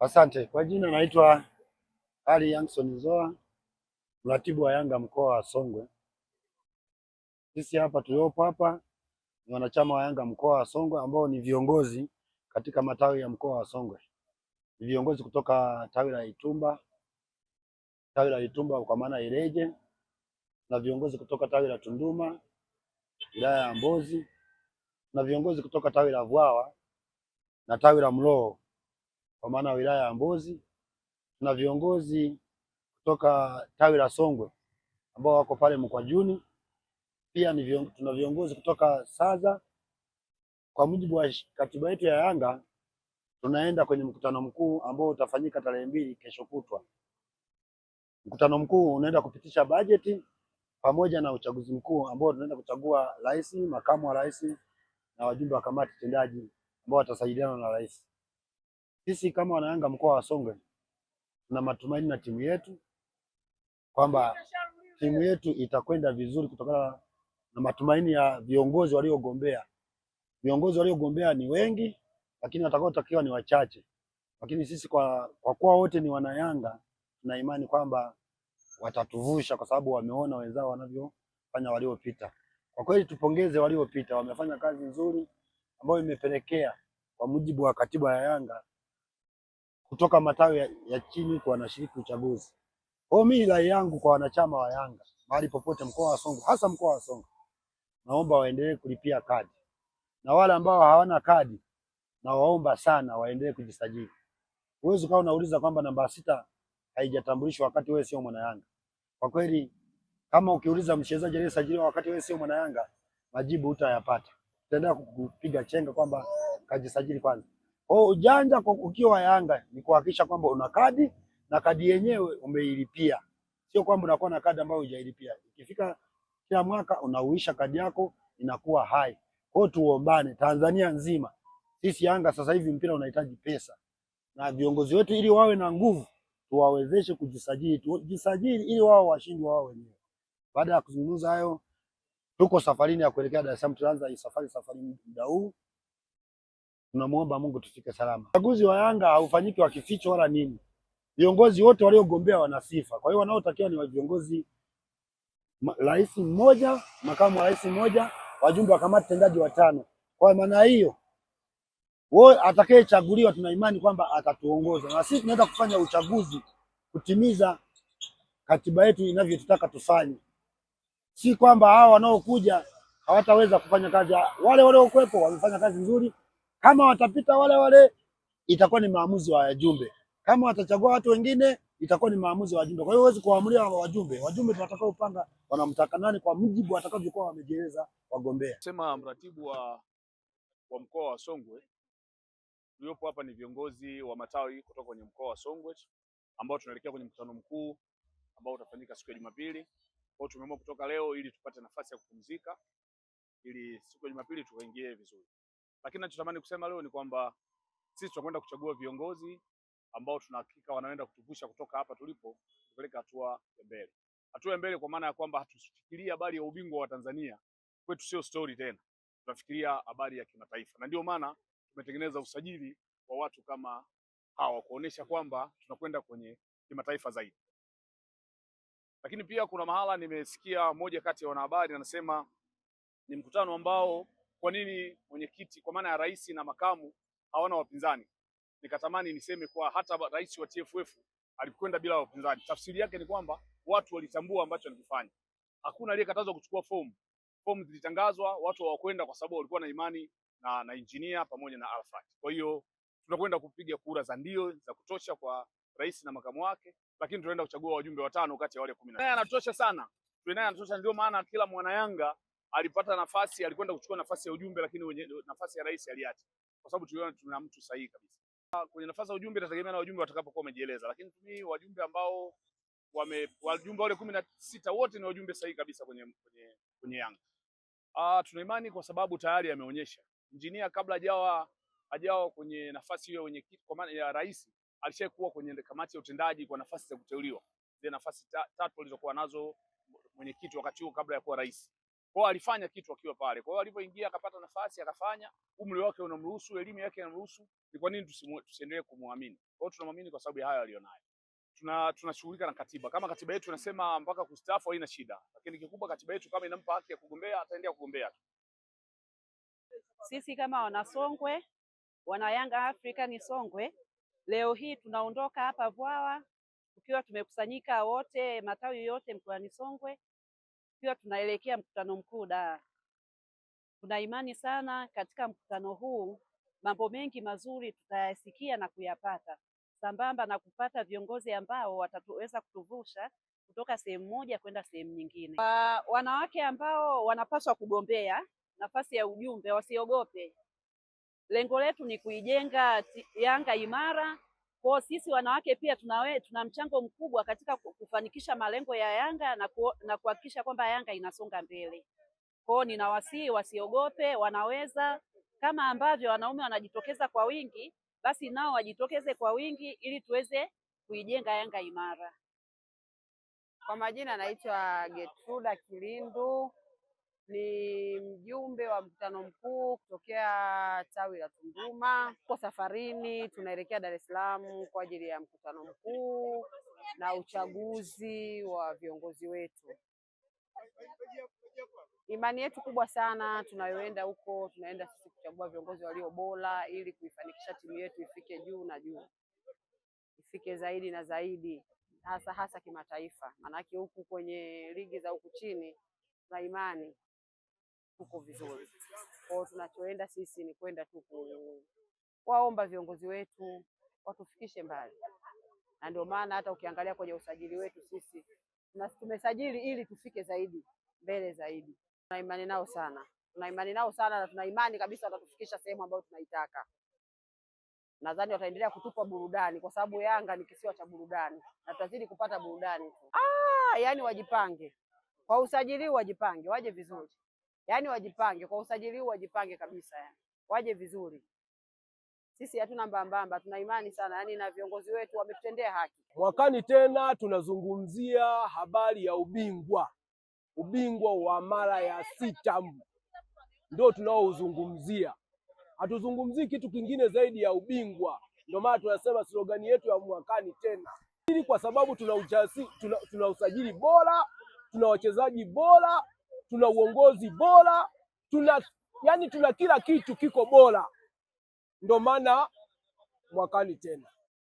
Asante. Kwa jina naitwa Ali Youngson Zoa, mratibu wa Yanga mkoa wa Songwe. Sisi hapa tuliopo hapa ni wanachama wa Yanga mkoa wa Songwe ambao ni viongozi katika matawi ya mkoa wa Songwe. Ni viongozi kutoka tawi la Itumba kwa maana Ileje, na viongozi kutoka tawi la Tunduma wilaya ya Mbozi, na viongozi kutoka tawi la Vwawa na tawi la Mlowo kwa maana wilaya ya Mbozi, na viongozi kutoka tawi la Songwe ambao wako pale Mkwajuni. Pia tuna viongozi kutoka Saza. Kwa mujibu wa katiba yetu ya Yanga, tunaenda kwenye mkutano mkuu ambao utafanyika tarehe 2 kesho kutwa. Mkutano mkuu unaenda kupitisha bajeti pamoja na uchaguzi mkuu ambao tunaenda kuchagua rais, makamu wa rais na wajumbe wa kamati tendaji ambao watasaidiana na rais. Sisi kama wanayanga mkoa wa Songwe tuna matumaini na timu yetu kwamba timu yetu itakwenda vizuri kutokana na matumaini ya viongozi waliogombea. Viongozi waliogombea ni wengi, lakini watakaotakiwa ni wachache. Lakini sisi kwa kuwa wote ni wanayanga, tuna imani kwamba watatuvusha kwa sababu wameona wenzao wanavyofanya waliopita. Kwa kweli tupongeze waliopita, wamefanya kazi nzuri ambayo imepelekea kwa mujibu wa katiba ya Yanga kutoka matawi ya chini kwa wanashiriki uchaguzi. Kwa hiyo mimi rai yangu kwa wanachama wa Yanga mahali popote mkoa wa Songwe, hasa mkoa wa Songwe, naomba waendelee kulipia kadi, na wale ambao hawana kadi na waomba sana waendelee kujisajili. Huwezi ukawa unauliza kwamba namba 6 haijatambulishwa wakati wewe sio mwana Yanga. Kwa kweli kama ukiuliza mchezaji aliyesajiliwa wakati wewe sio mwana Yanga, majibu hutayapata. Utaendelea kupiga chenga kwamba kajisajili kwanza. Kwa hiyo ujanja ukiwa Yanga ni kuhakikisha kwamba una kadi na kadi yenyewe umeilipia. Sio kwamba unakuwa na kadi ambayo hujailipia. Ikifika kila mwaka unauisha kadi yako inakuwa hai. Kwa hiyo tuombane Tanzania nzima. Sisi Yanga sasa hivi mpira unahitaji pesa. Na viongozi wetu ili wawe na nguvu tuwawezeshe kujisajili. Tujisajili ili wao washindi wao wenyewe. Baada ya kuzungumza hayo, tuko safarini ya kuelekea Dar es Salaam. Tuanza hii safari muda huu. Tunamuomba Mungu tufike salama. Uchaguzi wa Yanga haufanyiki wa kificho wala nini. Viongozi wote waliogombea wana sifa. Kwa hiyo wanaotakiwa ni viongozi, rais mmoja, makamu wa rais mmoja, wajumbe wa kamati tendaji 5. Kwa maana hiyo wewe atakayechaguliwa tuna imani kwamba atatuongoza. Na sisi tunaenda kufanya uchaguzi kutimiza katiba yetu inavyotaka tufanye. Si kwamba hao wanaokuja hawataweza kufanya kazi. Wale waliokuepo wamefanya kazi nzuri. Kama watapita wale itakuwa ni maamuzi wa wajumbe. Kama watachagua watu wengine itakuwa ni maamuzi wa wajumbe. Kwa hiyo huwezi kuamulia wajumbe. Wajumbe tunatakao upanga wanamtaka nani kwa mujibu watakavyokuwa wamejieleza wagombea. Sema mratibu wa mkoa wa Songwe, tuliopo hapa ni viongozi wa matawi kutoka kwenye mkoa wa Songwe ambao tunaelekea kwenye mkutano mkuu ambao utafanyika siku ya Jumapili. Kwa hiyo tumeamua kutoka leo ili tupate nafasi ya kupumzika ili siku ya Jumapili tukaingie vizuri. Lakini ninachotamani kusema leo ni kwamba sisi tutakwenda kuchagua viongozi ambao tunahakika wanaenda kutuvusha kutoka hapa tulipo kupeleka hatua ya mbele. Hatua ya mbele kwa maana ya kwamba hatufikirii habari ya ubingwa wa Tanzania kwetu sio story tena. Tunafikiria habari ya kimataifa. Na ndio maana tumetengeneza usajili wa watu kama hawa kuonesha kwamba tunakwenda kwenye kimataifa zaidi. Lakini pia kuna mahala nimesikia moja kati ya wanahabari anasema ni mkutano ambao kwa nini mwenyekiti kwa maana ya rais na makamu hawana wapinzani. Nikatamani niseme kwa hata rais wa TFF alikwenda bila wapinzani. Tafsiri yake ni kwamba watu walitambua ambacho anakifanya. Hakuna aliyekatazwa kuchukua fomu. Fomu zilitangazwa, watu hawakwenda kwa sababu walikuwa na imani na engineer pamoja na Alfred. Kwa hiyo tunakwenda kupiga kura za ndio za kutosha kwa rais na makamu wake, lakini tunaenda kuchagua wajumbe 5 kati ya wale 10. Naye anatosha sana. Naye anatosha, ndio maana kila mwana Yanga alipata nafasi, alikwenda kuchukua nafasi ya ujumbe, lakini nafasi ya rais aliacha. Kwa sababu tuliona tuna mtu sahihi kabisa. Kwenye nafasi ya ujumbe itategemea na wajumbe watakapokuwa wamejieleza, lakini tumi wajumbe ambao wajumbe wale 16 wote ni wajumbe sahihi kabisa kwenye Yanga. Tuna imani kwa sababu tayari ameonyesha. Engineer kabla hajawa kwenye nafasi hiyo mwenyekiti kwa maana ya rais, alishakuwa kwenye kamati ya utendaji kwa nafasi za kuteuliwa. Zile nafasi 3 alizokuwa nazo mwenyekiti wakati huo kabla ya kuwa rais. Kwa alifanya kitu akiwa pale. Kwa hiyo alipoingia akapata nafasi akafanya, umri wake unamruhusu, elimu yake inamruhusu, ni kwa nini tusiendelee kumwamini? Kwa hiyo tunamwamini kwa sababu ya hayo alionayo. Tunashughulika na katiba. Kama katiba yetu inasema mpaka kustaafu haina shida. Lakini kikubwa katiba yetu kama inampa haki ya kugombea ataendelea kugombea. Sisi kama Wanasongwe, wana Yanga African Songwe, leo hii tunaondoka hapa Vwawa tukiwa tumekusanyika wote matawi yote mkoani Songwe, tukiwa tunaelekea mkutano mkuu Dar. Tuna imani sana katika mkutano huu, mambo mengi mazuri tutayasikia na kuyapata, sambamba na kupata viongozi ambao watatuweza kutuvusha kutoka sehemu moja kwenda sehemu nyingine. Wanawake ambao wanapaswa kugombea nafasi ya ujumbe wasiogope. Lengo letu ni kuijenga Yanga imara. Kwa sisi wanawake pia tuna mchango mkubwa katika kufanikisha malengo ya Yanga na kuhakikisha kwamba Yanga inasonga mbele. Kwa ninawasihi wasiogope, wanaweza. Kama ambavyo wanaume wanajitokeza kwa wingi, basi nao wajitokeze kwa wingi ili tuweze kuijenga Yanga imara. Kwa majina naitwa Getruda Kilindu, ni mjumbe wa mkutano mkuu kutokea tawi la Tunduma. Kwa safarini tunaelekea Dar es Salaam kwa ajili ya mkutano mkuu na uchaguzi wa viongozi wetu. Imani yetu kubwa sana tunayoenda huko, tunaenda sisi kuchagua viongozi walio bora ili kuifanikisha timu yetu ifike juu na juu, ifike zaidi na zaidi, hasa kimataifa. Maanake huku kwenye ligi za huku chini na imani tuko vizuri. Kwa tunachoenda sisi ni kwenda tu kuwaomba viongozi wetu watufikishe mbali, na ndio maana hata ukiangalia kwenye usajili wetu sisi tumesajili ili tufike zaidi mbele zaidi. Tuna imani nao sana, na tuna imani kabisa watatufikisha sehemu ambayo tunaitaka. Nadhani wataendelea kutupa burudani kwa sababu Yanga ni kisiwa cha burudani na tutazidi kupata burudani tu. Yani wajipange kwa usajili, wajipange waje vizuri. Yani wajipange kwa usajili, wajipange kabisa, yani waje vizuri. Sisi hatuna mbambamba, tuna imani sana yani na viongozi wetu wametutendea haki. Mwakani tena tunazungumzia habari ya ubingwa wa mara ya 6 ndio tunaouzungumzia. Hatuzungumzii kitu kingine zaidi ya ubingwa. Ndio maana tunasema slogan yetu ya mwakani tena. Ili kwa sababu tuna usajili bora, tuna wachezaji bora, tuna uongozi bora, tuna kila kitu kiko bora. Ndio maana mwakani tena.